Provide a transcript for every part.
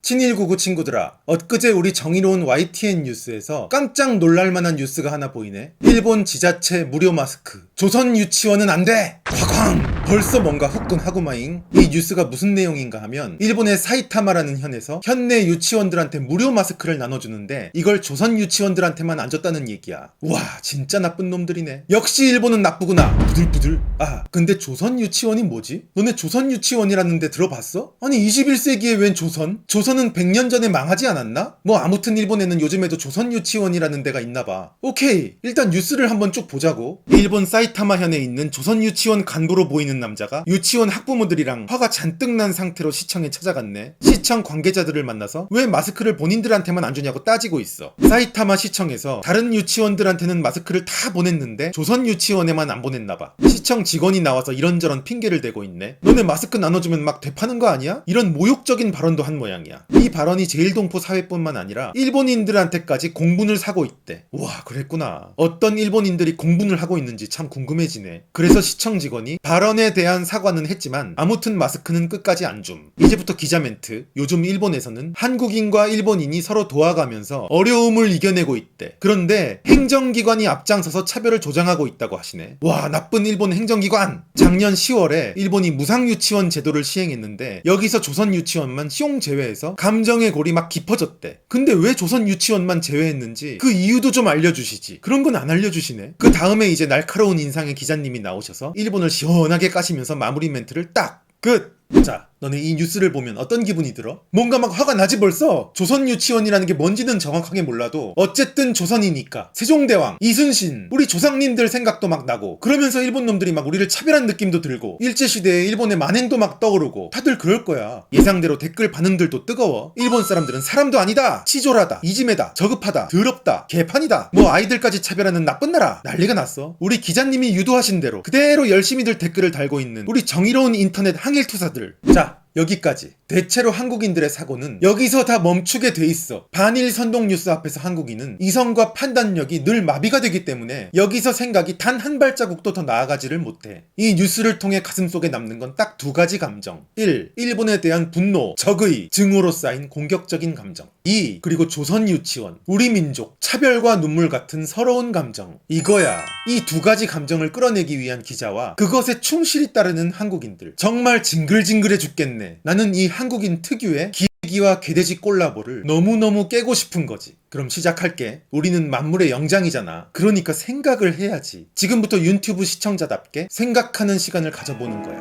친일구구 친구들아, 엊그제 우리 정의로운 YTN 뉴스에서 깜짝 놀랄만한 뉴스가 하나 보이네. 일본 지자체 무료 마스크, 조선 유치원은 안 돼! 쾅쾅! 벌써 뭔가 후끈하구마잉. 이 뉴스가 무슨 내용인가 하면 일본의 사이타마라는 현에서 현내 유치원들한테 무료 마스크를 나눠주는데 이걸 조선 유치원들한테만 안 줬다는 얘기야. 와, 진짜 나쁜 놈들이네. 역시 일본은 나쁘구나. 부들부들. 아, 근데 조선 유치원이 뭐지? 너네 조선 유치원이라는 데 들어봤어? 아니 21세기에 웬 조선? 조선은 100년 전에 망하지 않았나? 뭐 아무튼 일본에는 요즘에도 조선 유치원이라는 데가 있나봐. 오케이, 일단 뉴스를 한번 쭉 보자고. 일본 사이타마 현에 있는 조선 유치원 간부로 보이는 남자가 유치원 학부모들이랑 화가 잔뜩 난 상태로 시청에 찾아갔네. 시청 관계자들을 만나서 왜 마스크를 본인들한테만 안 주냐고 따지고 있어. 사이타마 시청에서 다른 유치원들한테는 마스크를 다 보냈는데 조선 유치원에만 안 보냈나봐. 시청 직원이 나와서 이런저런 핑계를 대고 있네. 너네 마스크 나눠주면 막 되파는 거 아니야? 이런 모욕적인 발언도 한 모양이야. 이 발언이 제일동포 사회뿐만 아니라 일본인들한테까지 공분을 사고 있대. 우와, 그랬구나. 어떤 일본인들이 공분을 하고 있는지 참 궁금해지네. 그래서 시청 직원이 발언에 대한 사과는 했지만 아무튼 마스크는 끝까지 안 줌. 이제부터 기자 멘트. 요즘 일본에서는 한국인과 일본인이 서로 도와가면서 어려움을 이겨내고 있대. 그런데 행정기관이 앞장서서 차별을 조장하고 있다고 하시네. 와, 나쁜 일본 행정기관! 작년 10월에 일본이 무상유치원 제도를 시행했는데 여기서 조선 유치원만 시용 제외해서 감정의 골이 막 깊어졌대. 근데 왜 조선 유치원만 제외했는지 그 이유도 좀 알려주시지. 그런 건 안 알려주시네. 그 다음에 이제 날카로운 인상의 기자님이 나오셔서 일본을 시원하게 까시면서 마무리 멘트를 딱! 끝! 자, 너네 이 뉴스를 보면 어떤 기분이 들어? 뭔가 막 화가 나지 벌써? 조선 유치원이라는 게 뭔지는 정확하게 몰라도 어쨌든 조선이니까 세종대왕, 이순신, 우리 조상님들 생각도 막 나고 그러면서 일본 놈들이 막 우리를 차별한 느낌도 들고 일제시대에 일본의 만행도 막 떠오르고 다들 그럴 거야. 예상대로 댓글 반응들도 뜨거워. 일본 사람들은 사람도 아니다, 치졸하다, 이지매다, 저급하다, 더럽다, 개판이다, 뭐 아이들까지 차별하는 나쁜 나라, 난리가 났어. 우리 기자님이 유도하신 대로 그대로 열심히들 댓글을 달고 있는 우리 정의로운 인터넷 항일투사들. 자, 여기까지. 대체로 한국인들의 사고는 여기서 다 멈추게 돼 있어. 반일 선동 뉴스 앞에서 한국인은 이성과 판단력이 늘 마비가 되기 때문에 여기서 생각이 단 한 발자국도 더 나아가지를 못해. 이 뉴스를 통해 가슴속에 남는 건 딱 두 가지 감정. 1. 일본에 대한 분노, 적의, 증오로 쌓인 공격적인 감정. 2. 그리고 조선 유치원, 우리 민족, 차별과 눈물 같은 서러운 감정. 이거야. 이 두 가지 감정을 끌어내기 위한 기자와 그것에 충실히 따르는 한국인들. 정말 징글징글해 죽겠네. 나는 이 한국인 특유의 기기와 개돼지 콜라보를 너무너무 깨고 싶은 거지. 그럼 시작할게. 우리는 만물의 영장이잖아. 그러니까 생각을 해야지. 지금부터 유튜브 시청자답게 생각하는 시간을 가져보는 거야.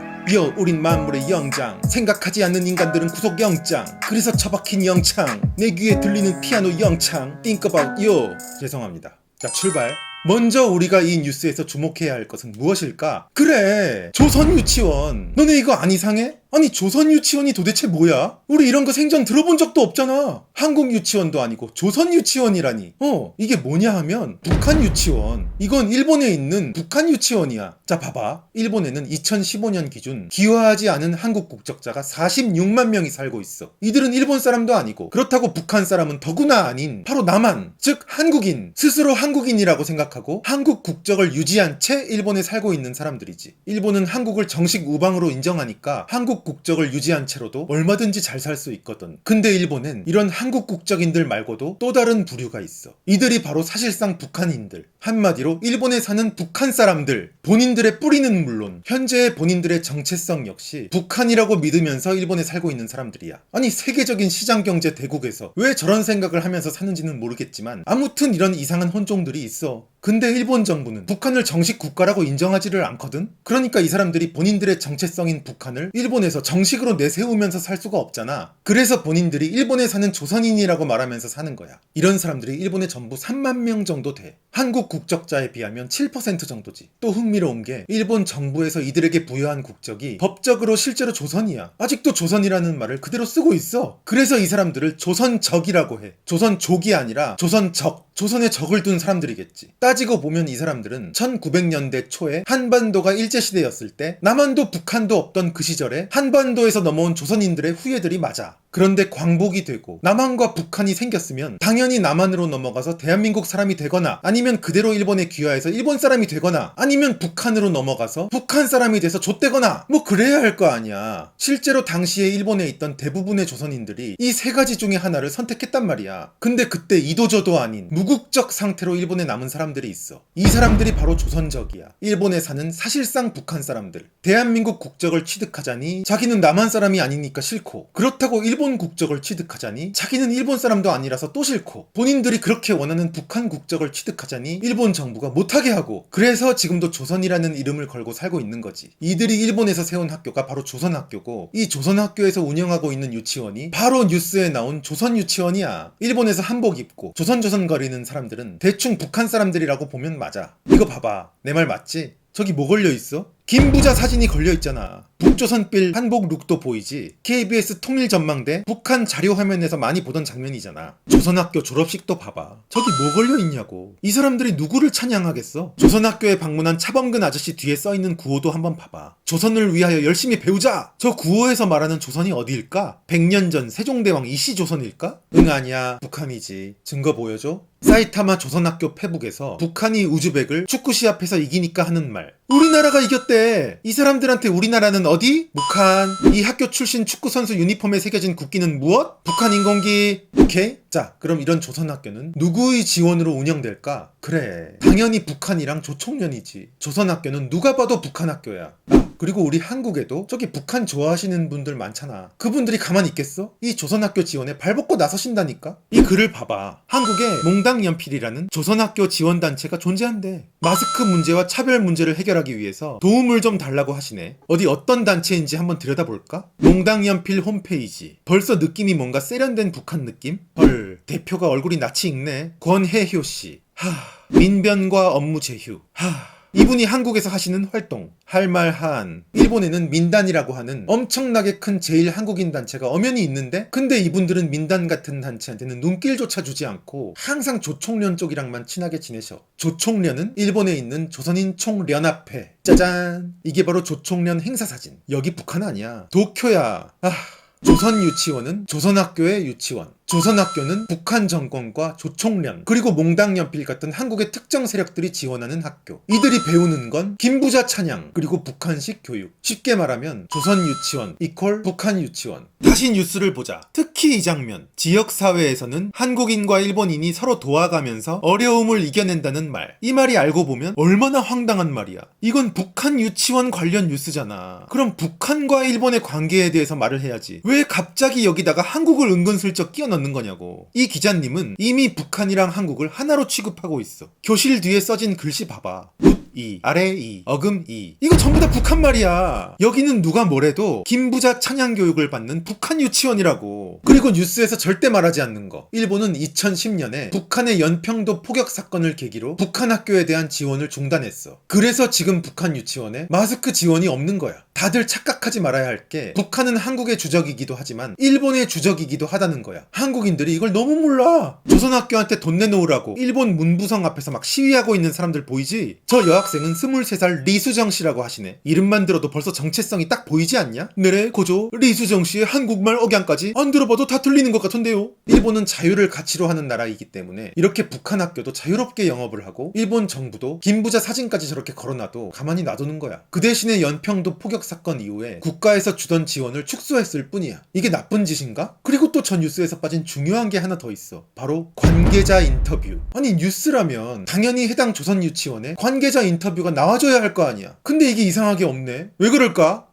우린 만물의 영장. 생각하지 않는 인간들은 구속영장. 그래서 처박힌 영창. 내 귀에 들리는 피아노 영창. Think about you. 죄송합니다. 자, 출발. 먼저 우리가 이 뉴스에서 주목해야 할 것은 무엇일까? 그래, 조선 유치원. 너네 이거 안 이상해? 아니, 조선 유치원이 도대체 뭐야? 우리 이런 거 생전 들어본 적도 없잖아. 한국 유치원도 아니고 조선 유치원이라니. 이게 뭐냐 하면 북한 유치원. 이건 일본에 있는 북한 유치원이야. 자, 봐봐. 일본에는 2015년 기준 귀화하지 않은 한국 국적자가 46만 명이 살고 있어. 이들은 일본 사람도 아니고 그렇다고 북한 사람은 더구나 아닌 바로 남한, 즉 한국인, 스스로 한국인이라고 생각하고 한국 국적을 유지한 채 일본에 살고 있는 사람들이지. 일본은 한국을 정식 우방으로 인정하니까 한국 국적을 유지한 채로도 얼마든지 잘 살 수 있거든. 근데 일본엔 이런 한국 국적인들 말고도 또 다른 부류가 있어. 이들이 바로 사실상 북한인들. 한마디로 일본에 사는 북한 사람들. 본인들의 뿌리는 물론 현재의 본인들의 정체성 역시 북한이라고 믿으면서 일본에 살고 있는 사람들이야. 아니, 세계적인 시장경제 대국에서 왜 저런 생각을 하면서 사는지는 모르겠지만 아무튼 이런 이상한 혼종들이 있어. 근데 일본 정부는 북한을 정식 국가라고 인정하지를 않거든? 그러니까 이 사람들이 본인들의 정체성인 북한을 일본에서 정식으로 내세우면서 살 수가 없잖아. 그래서 본인들이 일본에 사는 조선인이라고 말하면서 사는 거야. 이런 사람들이 일본에 전부 3만 명 정도 돼. 한국 국적자에 비하면 7% 정도지. 또 흥미로운 게 일본 정부에서 이들에게 부여한 국적이 법적으로 실제로 조선이야. 아직도 조선이라는 말을 그대로 쓰고 있어. 그래서 이 사람들을 조선적이라고 해. 조선족이 아니라 조선적. 조선에 적을 둔 사람들이겠지. 따지고 보면 이 사람들은 1900년대 초에 한반도가 일제시대였을 때 남한도 북한도 없던 그 시절에 한반도에서 넘어온 조선인들의 후예들이 맞아. 그런데 광복이 되고 남한과 북한이 생겼으면 당연히 남한으로 넘어가서 대한민국 사람이 되거나 아니면 그대로 일본에 귀화해서 일본 사람이 되거나 아니면 북한으로 넘어가서 북한 사람이 돼서 좆되거나 뭐 그래야 할 거 아니야. 실제로 당시에 일본에 있던 대부분의 조선인들이 이 세 가지 중에 하나를 선택했단 말이야. 근데 그때 이도저도 아닌 무국적 상태로 일본에 남은 사람들이 있어. 이 사람들이 바로 조선적이야. 일본에 사는 사실상 북한 사람들. 대한민국 국적을 취득하자니 자기는 남한 사람이 아니니까 싫고, 그렇다고 일본 국적을 취득하자니 자기는 일본 사람도 아니라서 또 싫고, 본인들이 그렇게 원하는 북한 국적을 취득하자니 일본 정부가 못하게 하고, 그래서 지금도 조선이라는 이름을 걸고 살고 있는 거지. 이들이 일본에서 세운 학교가 바로 조선학교고, 이 조선학교에서 운영하고 있는 유치원이 바로 뉴스에 나온 조선유치원이야. 일본에서 한복 입고 조선거리는 사람들은 대충 북한 사람들이라고 보면 맞아. 이거 봐봐. 내 말 맞지? 저기 뭐 걸려있어? 김부자 사진이 걸려있잖아. 북조선빌 한복 룩도 보이지? KBS 통일전망대 북한 자료화면에서 많이 보던 장면이잖아. 조선학교 졸업식도 봐봐. 저기 뭐 걸려있냐고. 이 사람들이 누구를 찬양하겠어? 조선학교에 방문한 차범근 아저씨 뒤에 써있는 구호도 한번 봐봐. 조선을 위하여 열심히 배우자! 저 구호에서 말하는 조선이 어디일까? 100년 전 세종대왕 이시조선일까? 응, 아니야. 북한이지. 증거 보여줘? 사이타마 조선학교 페북에서 북한이 우즈벡을 축구 시합해서 이기니까 하는 말. 우리나라가 이겼대. 이 사람들한테 우리나라는 어디? 북한. 이 학교 출신 축구선수 유니폼에 새겨진 국기는 무엇? 북한 인공기. 오케이? 자, 그럼 이런 조선학교는 누구의 지원으로 운영될까? 그래, 당연히 북한이랑 조총련이지. 조선학교는 누가 봐도 북한 학교야. 그리고 우리 한국에도 저기 북한 좋아하시는 분들 많잖아. 그분들이 가만히 있겠어? 이 조선학교 지원에 발벗고 나서신다니까? 이 글을 봐봐. 한국에 몽당연필이라는 조선학교 지원단체가 존재한대. 마스크 문제와 차별 문제를 해결하기 위해서 도움을 좀 달라고 하시네. 어디 어떤 단체인지 한번 들여다볼까? 몽당연필 홈페이지. 벌써 느낌이 뭔가 세련된 북한 느낌? 헐, 대표가 얼굴이 낯이 익네. 권혜효씨. 민변과 업무 제휴. 이분이 한국에서 하시는 활동. 할말한. 일본에는 민단이라고 하는 엄청나게 큰 제일 한국인 단체가 엄연히 있는데, 근데 이분들은 민단 같은 단체한테는 눈길조차 주지 않고 항상 조총련 쪽이랑만 친하게 지내셔. 조총련은 일본에 있는 조선인 총련합회. 짜잔. 이게 바로 조총련 행사사진. 여기 북한 아니야. 도쿄야. 조선유치원은 조선학교의 유치원. 조선학교는 북한 정권과 조총련, 그리고 몽당연필 같은 한국의 특정 세력들이 지원하는 학교. 이들이 배우는 건 김부자 찬양, 그리고 북한식 교육. 쉽게 말하면 조선유치원 이퀄 북한유치원. 다시 뉴스를 보자. 특히 이 장면. 지역사회에서는 한국인과 일본인이 서로 도와가면서 어려움을 이겨낸다는 말. 이 말이 알고 보면 얼마나 황당한 말이야. 이건 북한 유치원 관련 뉴스잖아. 그럼 북한과 일본의 관계에 대해서 말을 해야지. 왜 갑자기 여기다가 한국을 은근슬쩍 끼워넣는 거냐고. 이 기자님은 이미 북한이랑 한국을 하나로 취급하고 있어. 교실 뒤에 써진 글씨 봐봐. 이, 아래 이, 어금 이. 이거 전부 다 북한 말이야. 여기는 누가 뭐래도 김부자 찬양 교육을 받는 북한 유치원이라고. 그리고 뉴스에서 절대 말하지 않는 거. 일본은 2010년에 북한의 연평도 포격 사건을 계기로 북한 학교에 대한 지원을 중단했어. 그래서 지금 북한 유치원에 마스크 지원이 없는 거야. 다들 착각하지 말아야 할 게, 북한은 한국의 주적이기도 하지만 일본의 주적이기도 하다는 거야. 한국인들이 이걸 너무 몰라. 조선학교한테 돈 내놓으라고 일본 문부성 앞에서 막 시위하고 있는 사람들 보이지? 저 여학생은 23살 리수정 씨라고 하시네. 이름만 들어도 벌써 정체성이 딱 보이지 않냐? 네래 고조. 리수정 씨의 한국말 억양까지 안 들어봐도 다 들리는 것 같은데요. 일본은 자유를 가치로 하는 나라이기 때문에 이렇게 북한 학교도 자유롭게 영업을 하고, 일본 정부도 김부자 사진까지 저렇게 걸어놔도 가만히 놔두는 거야. 그 대신에 연평도 포격 사건 이후에 국가에서 주던 지원을 축소했을 뿐이야. 이게 나쁜 짓인가? 그리고 또 저 뉴스에서 빠진 중요한 게 하나 더 있어. 바로 관계자 인터뷰. 아니, 뉴스라면 당연히 해당 조선 유치원에 관계자 인터뷰가 나와줘야 할 거 아니야. 근데 이게 이상하게 없네. 왜 그럴까?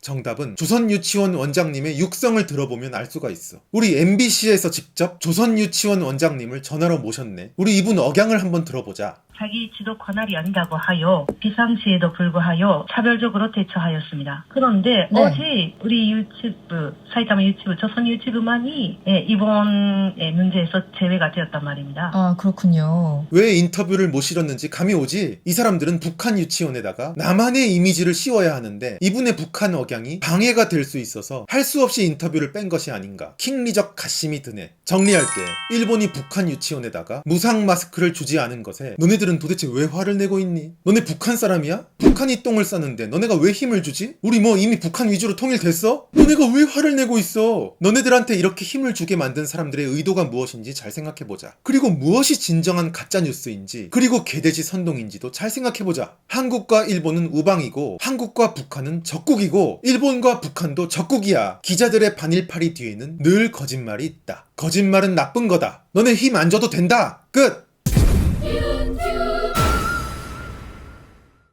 정답은 조선유치원 원장님의 육성을 들어보면 알 수가 있어. 우리 MBC에서 직접 조선유치원 원장님을 전화로 모셨네. 우리 이분 억양을 한번 들어보자. 자기 지도 관할이 아니라고 하여 비상시에도 불구하여 차별적으로 대처하였습니다. 그런데 네. 어제 우리 유튜브, 사이타마 유튜브, 조선 유튜브만이 이번 문제에서 제외가 되었단 말입니다. 아, 그렇군요. 왜 인터뷰를 못 실었는지 감이 오지? 이 사람들은 북한 유치원에다가 나만의 이미지를 씌워야 하는데 이분의 북한 억양이 방해가 될 수 있어서 할 수 없이 인터뷰를 뺀 것이 아닌가. 킹리적 가심이 드네. 정리할게. 일본이 북한 유치원에다가 무상 마스크를 주지 않은 것에 너네들 너네들은 도대체 왜 화를 내고 있니? 너네 북한 사람이야? 북한이 똥을 싸는데 너네가 왜 힘을 주지? 우리 뭐 이미 북한 위주로 통일됐어? 너네가 왜 화를 내고 있어? 너네들한테 이렇게 힘을 주게 만든 사람들의 의도가 무엇인지 잘 생각해보자. 그리고 무엇이 진정한 가짜뉴스인지, 그리고 개돼지 선동인지도 잘 생각해보자. 한국과 일본은 우방이고 한국과 북한은 적국이고 일본과 북한도 적국이야. 기자들의 반일파리 뒤에는 늘 거짓말이 있다. 거짓말은 나쁜 거다. 너네 힘 안 줘도 된다. 끝!